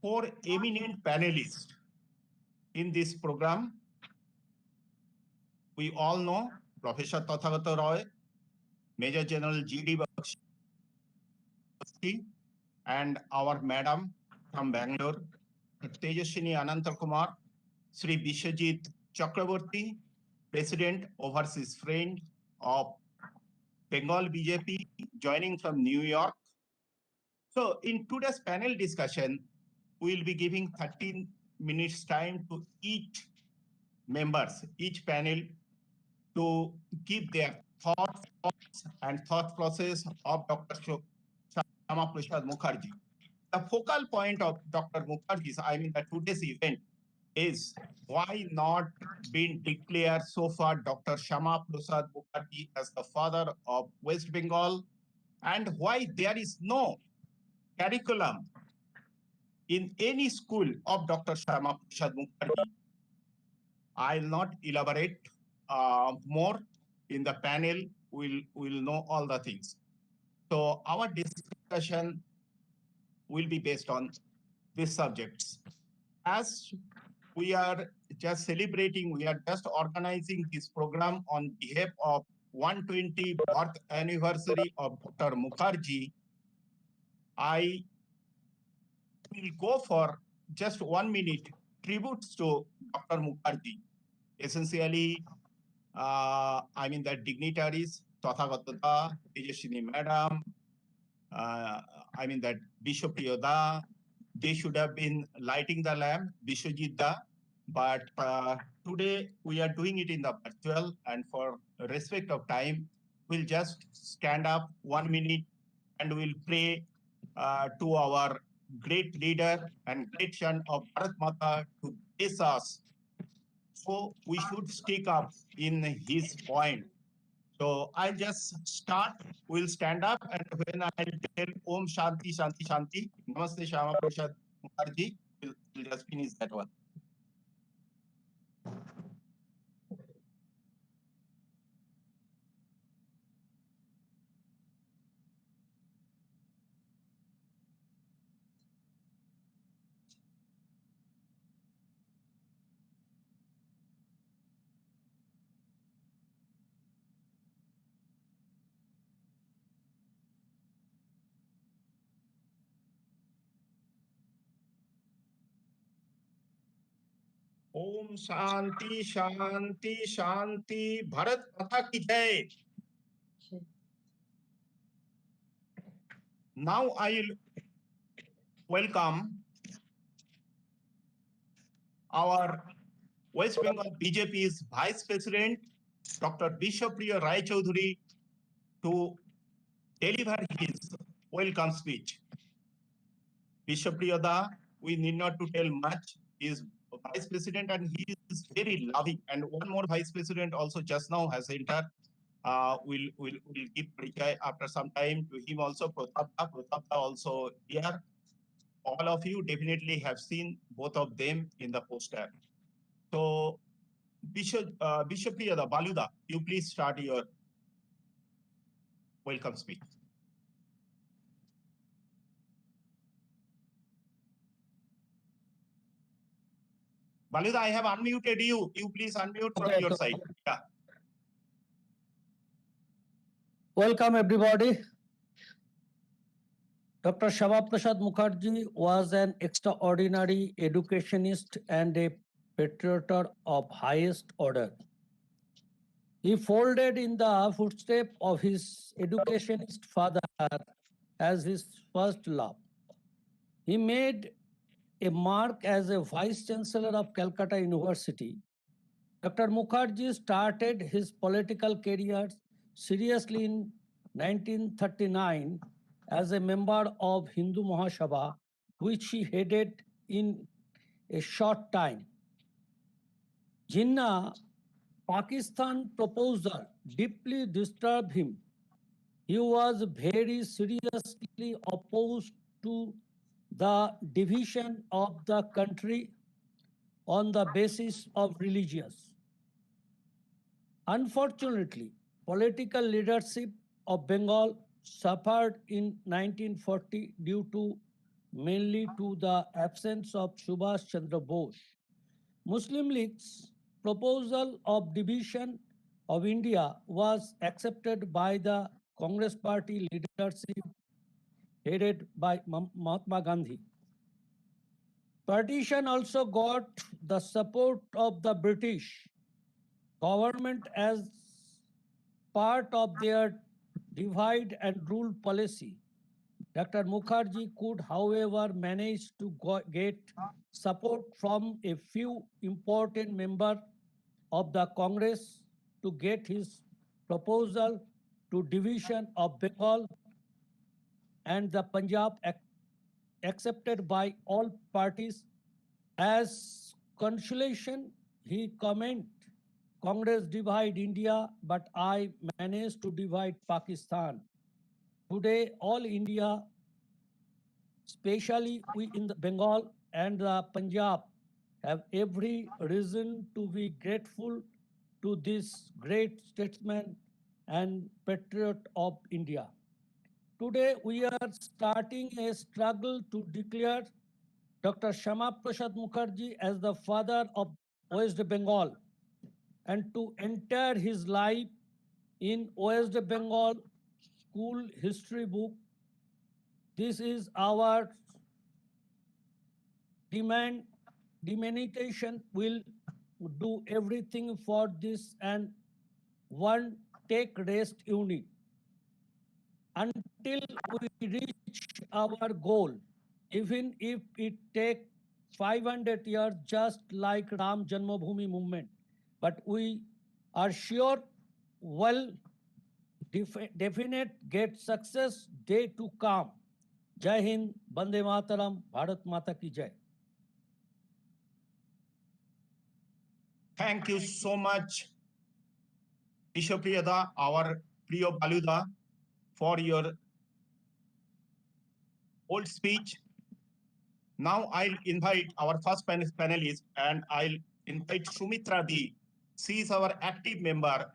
four eminent panelists in this program. We all know Professor Tathagata Roy, Major General G.D. Bakshi, and our madam from Bangalore, Tejaswini Ananth Kumar, Shri Bishwajit Chakraborty, President Overseas Friend of Bengal BJP, joining from New York. So in today's panel discussion, we will be giving 13 minutes time to each members, each panel, to give their thoughts and thought process of Dr. Syama Prasad Mookerjee. The focal point of Dr. Mookerjee's, today's event is why not been declared so far Dr. Syama Prasad Mookerjee as the father of West Bengal, and why there is no curriculum in any school of Dr. Syama Prasad Mookerjee. I'll not elaborate more. In the panel, we'll know all the things. So our discussion will be based on these subjects. As we are just celebrating, we are just organizing this program on behalf of 120th birth anniversary of Dr. Mookerjee. I will go for just 1 minute tributes to Dr. Mookerjee. Essentially, the dignitaries, Tathagata, Tejaswini Madam, that Bishop Yoda, they should have been lighting the lamp, Bishwajit Da, but today we are doing it in the virtual, and for respect of time, we'll just stand up 1 minute and we'll pray to our great leader and great son of Bharat Mata to bless us. So we should stick up in his point. So I'll just start, we'll stand up, and when I'll tell Om Shanti Shanti Shanti, Namaste Syama Prasad Mookerjee, we'll just finish that one. Om Shanti Shanti Shanti, Bharat Mata ki jai. Now I'll welcome our West Bengal BJP's Vice President, Dr. Bishwapriya Rai Chaudhuri, to deliver his welcome speech. Bishwapriya Da, we need not to tell much, is Vice President and he is very loving. And one more Vice President also just now has entered. We'll give Parichai after some time to him also. Pratap Da also here. All of you definitely have seen both of them in the poster. So Bishwapriya Da, Baluda, you please start your welcome speech. Baluda, I have unmuted you. You please unmute from your side. Yeah. Welcome everybody. Dr. Syama Prasad Mookerjee was an extraordinary educationist and a patriot of highest order. He followed in the footsteps of his educationist father as his first love. He made a mark as a Vice Chancellor of Calcutta University. Dr. Mookerjee started his political career seriously in 1939 as a member of Hindu Mahasabha, which he headed in a short time. Jinnah, Pakistan proposal deeply disturbed him. He was very seriously opposed to the division of the country on the basis of religions. Unfortunately, political leadership of Bengal suffered in 1940 due to mainly to the absence of Subhash Chandra Bose. Muslim League's proposal of division of India was accepted by the Congress Party leadership headed by Mahatma Gandhi. Partition also got the support of the British government as part of their divide and rule policy. Dr. Mukherjee could, however, manage to get support from a few important members of the Congress to get his proposal to division of Bengal and the Punjab accepted by all parties. As consolation, he commented, Congress divide India, but I managed to divide Pakistan. Today, all India, especially we in the Bengal and the Punjab, have every reason to be grateful to this great statesman and patriot of India. Today, we are starting a struggle to declare Dr. Syama Prasad Mookerjee as the father of West Bengal and to enter his life in West Bengal school history book. This is our demand. Demonitation will do everything for this and one take rest unit until we reach our goal, even if it take 500 years, just like Ram Janmabhoomi movement. But we are sure well definite get success day to come. Jai Hind, Bande Mataram, Bharat Mata ki Jai. Thank you so much, Ishopriyada, our Priyo Baluda, for your old speech. Now I'll invite our first panelist and I'll invite Sumitra D. She is our active member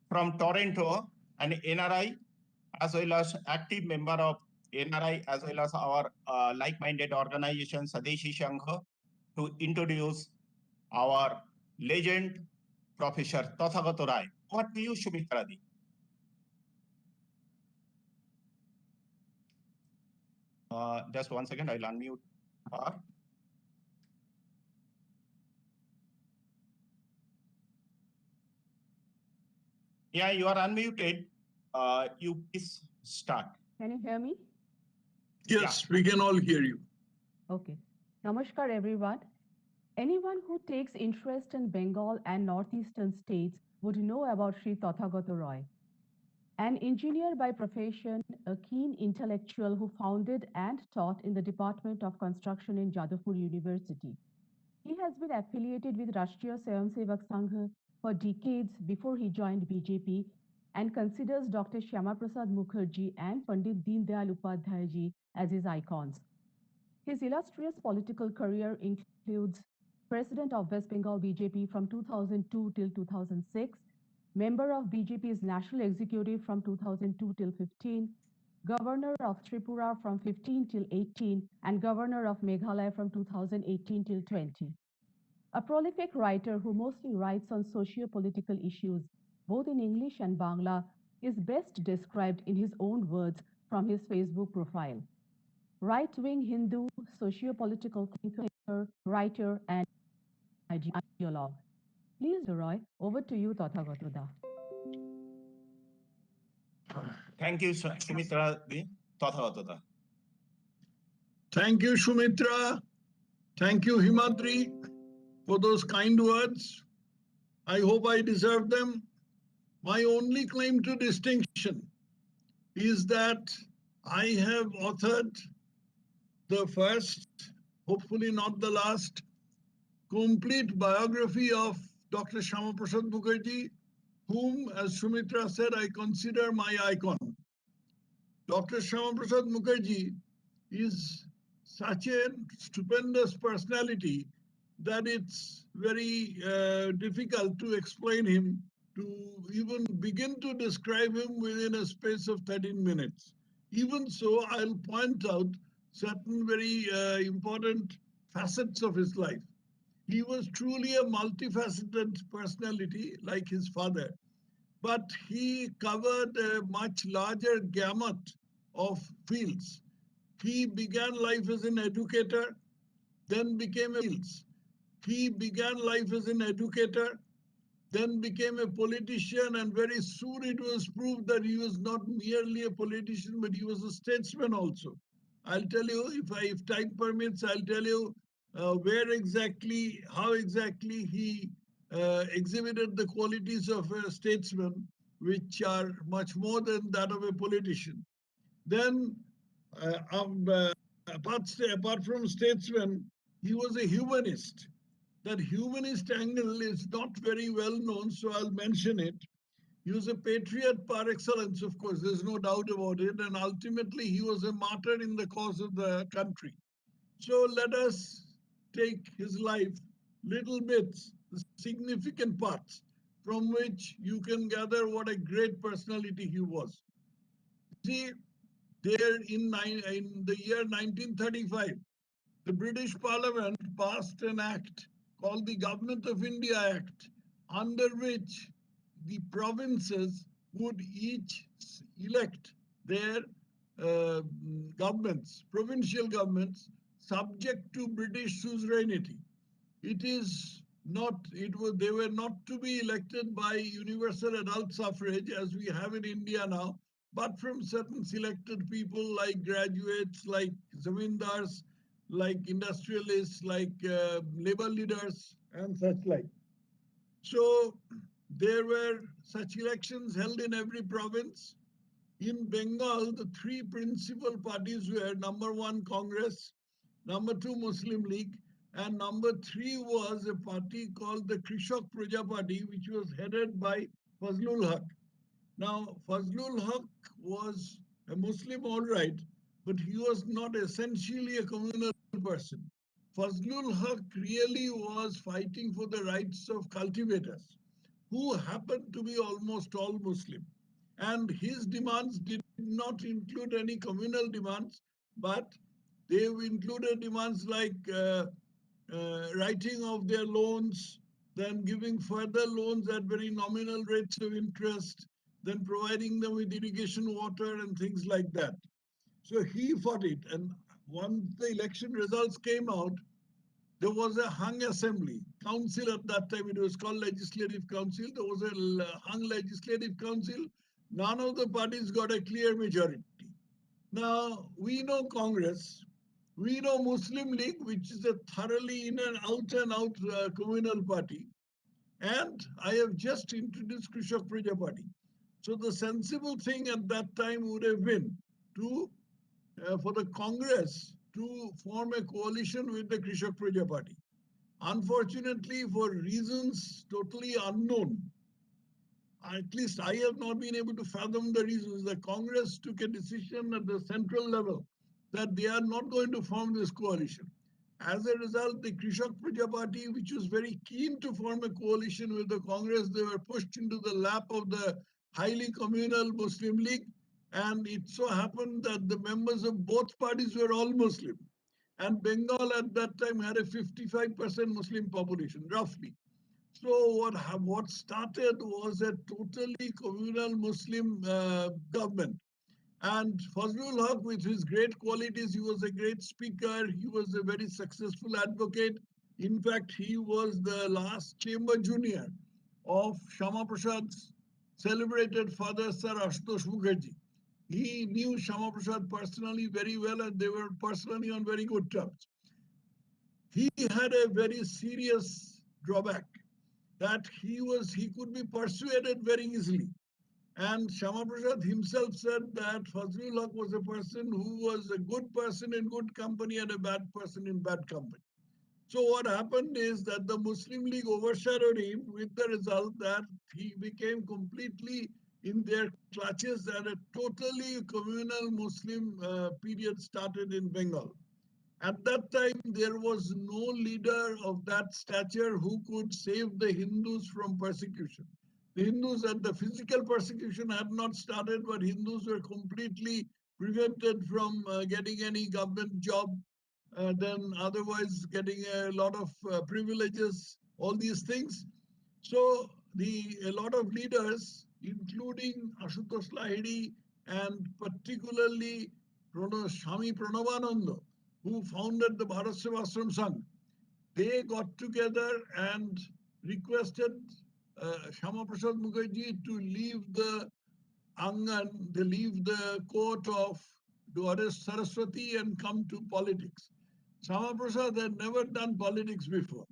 from Toronto and NRI, as well as active member of NRI, as well as our like-minded organization, Sadeshi Shankha, to introduce our legend, Professor Tathagata Rai. Over to you, Sumitra Di. Just 1 second, I'll unmute her. Yeah, you are unmuted. You please start. Can you hear me? Yes, we can all hear you. Okay. Namaskar, everyone. Anyone who takes interest in Bengal and northeastern states would know about Shri Tathagata Roy. An engineer by profession, a keen intellectual who founded and taught in the Department of Construction in Jadavpur University. He has been affiliated with Rashtriya Swayamsevak Sangh for decades before he joined BJP and considers Dr. Syama Prasad Mookerjee and Pandit Deen Dayal Upadhyay ji as his icons. His illustrious political career includes President of West Bengal BJP from 2002 till 2006, member of BJP's National Executive from 2002 till 15, Governor of Tripura from 15 till 18, and Governor of Meghalaya from 2018 till 20. A prolific writer who mostly writes on socio-political issues, both in English and Bangla, is best described in his own words from his Facebook profile. Right-wing Hindu, socio-political thinker, writer, and ideologue. Please, Roy, over to you, Tathagata. Thank you, Sumitra Di. Tathagata. Thank you, Sumitra. Thank you, Himadri, for those kind words. I hope I deserve them. My only claim to distinction is that I have authored the first, hopefully not the last, complete biography of Dr. Syama Prasad Mookerjee, whom, as Sumitra said, I consider my icon. Dr. Syama Prasad Mookerjee is such a stupendous personality that it's very difficult to explain him, to even begin to describe him within a space of 13 minutes. Even so, I'll point out certain very important facets of his life. He was truly a multifaceted personality like his father, but he covered a much larger gamut of fields. He began life as an educator, then became a fields. He began life as an educator, then became a politician, and very soon it was proved that he was not merely a politician, but he was a statesman also. I'll tell you, if time permits, I'll tell you where exactly, how exactly he exhibited the qualities of a statesman, which are much more than that of a politician. Then, uh, um, uh, apart from statesman, he was a humanist. That humanist angle is not very well known, so I'll mention it. He was a patriot par excellence, of course, there's no doubt about it. And ultimately, he was a martyr in the cause of the country. So let us take his life, little bits, significant parts, from which you can gather what a great personality he was. See, there in the year 1935, the British Parliament passed an act called the Government of India Act, under which the provinces would each elect their governments, provincial governments, subject to British suzerainty. It is not, they were not to be elected by universal adult suffrage as we have in India now, but from certain selected people like graduates, like zamindars, like industrialists, like labor leaders, and such like. So there were such elections held in every province. In Bengal, the three principal parties were number one, Congress, number two, Muslim League, and number three was a party called the Krishak Praja Party, which was headed by Fazlul Haq. Now, Fazlul Haq was a Muslim, all right, but he was not essentially a communal person. Fazlul Haq really was fighting for the rights of cultivators, who happened to be almost all Muslim. And his demands did not include any communal demands, but they included demands like writing off their loans, then giving further loans at very nominal rates of interest, then providing them with irrigation water and things like that. So he fought it. And once the election results came out, there was a hung assembly council at that time. It was called legislative council. There was a hung legislative council. None of the parties got a clear majority. Now we know Congress, we know Muslim League, which is a thoroughly in and out communal party, and I have just introduced Krishak Praja Party. So the sensible thing at that time would have been to for the Congress to form a coalition with the Krishak Praja Party. Unfortunately, for reasons totally unknown, at least I have not been able to fathom the reasons, the Congress took a decision at the central level that they are not going to form this coalition. As a result, the Krishak Praja Party, which was very keen to form a coalition with the Congress, they were pushed into the lap of the highly communal Muslim League. And it so happened that the members of both parties were all Muslim. And Bengal at that time had a 55% Muslim population, roughly. So what started was a totally communal Muslim government. And Fazlul Haq, with his great qualities, he was a great speaker. He was a very successful advocate. In fact, he was the last chamber junior of Syama Prasad's celebrated father, Sir Ashutosh Mookerjee. He knew Syama Prasad personally very well, and they were personally on very good terms. He had a very serious drawback that he could be persuaded very easily. And Syama Prasad himself said that Fazlul Haq was a person who was a good person in good company and a bad person in bad company. So what happened is that the Muslim League overshadowed him, with the result that he became completely in their clutches, and a totally communal Muslim period started in Bengal. At that time, there was no leader of that stature who could save the Hindus from persecution. The Hindus and the physical persecution had not started, but Hindus were completely prevented from getting any government job, then otherwise getting a lot of privileges, all these things. So a lot of leaders, including Ashutosh Lahiri and particularly Swami Pranavananda, who founded the Bharat Sevashram Sangh, they got together and requested Syama Prasad Mookerjee to leave the Angan, they leave the court of Goddess Saraswati and come to politics. Syama Prasad had never done politics before,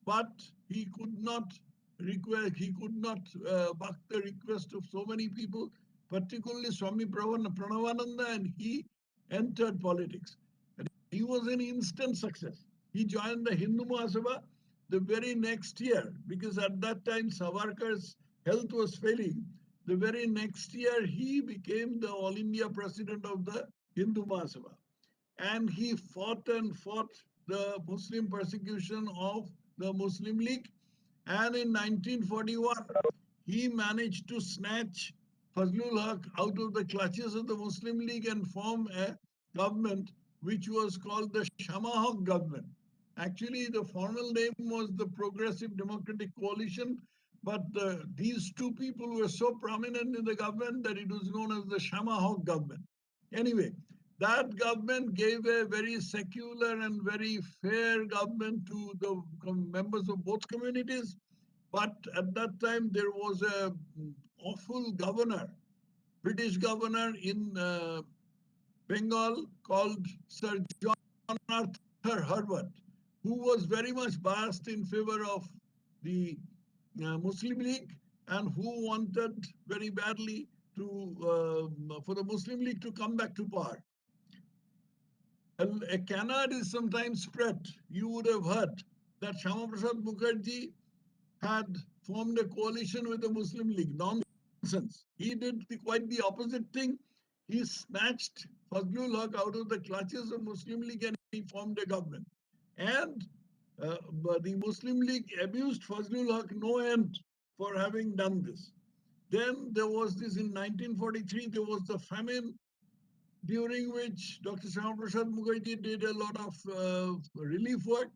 but he could not buck the request of so many people, particularly Swami Pranavananda, and he entered politics. And he was an instant success. He joined the Hindu Mahasabha the very next year, because at that time Savarkar's health was failing. The very next year, he became the All India president of the Hindu Mahasabha. And he fought and fought the Muslim persecution of the Muslim League. And in 1941, he managed to snatch Fazlul Haq out of the clutches of the Muslim League and form a government which was called the Syama Haq government. Actually, the formal name was the Progressive Democratic Coalition, but these two people were so prominent in the government that it was known as the Syama Haq government. Anyway, that government gave a very secular and very fair government to the members of both communities. But at that time, there was a awful governor, British governor in Bengal called Sir John Arthur Herbert, who was very much biased in favor of the Muslim League and who wanted very badly for the Muslim League to come back to power. A canard is sometimes spread. You would have heard that Syama Prasad Mookerjee had formed a coalition with the Muslim League. Nonsense. He did quite the opposite thing. He snatched Fazlul Haq out of the clutches of Muslim League and he formed a government. And but the Muslim League abused Fazlul Haq no end for having done this. Then there was this in 1943, there was the famine, during which Dr. Syama Prasad Mookerjee did a lot of relief work.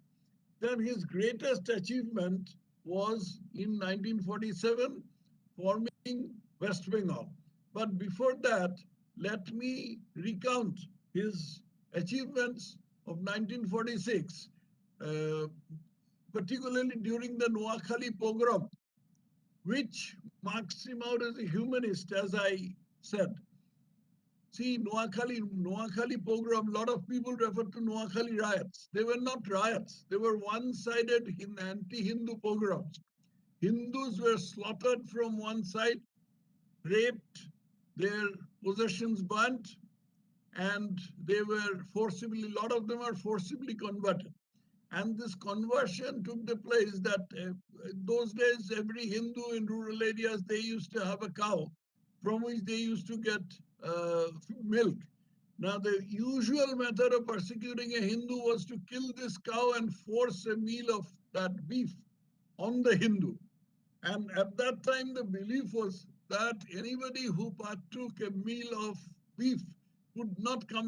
Then his greatest achievement was in 1947, forming West Bengal. But before that, let me recount his achievements of 1946, particularly during the Noakhali pogrom, which marks him out as a humanist, as I said. See, Noakhali pogrom, a lot of people refer to Noakhali riots. They were not riots. They were one-sided anti-Hindu pogroms. Hindus were slaughtered from one side, raped, their possessions burnt, and they were forcibly, a lot of them are forcibly converted. And this conversion took the place that in those days, every Hindu in rural areas, they used to have a cow from which they used to get milk. Now, the usual method of persecuting a Hindu was to kill this cow and force a meal of that beef on the Hindu. And at that time, the belief was that anybody who partook a meal of beef would not come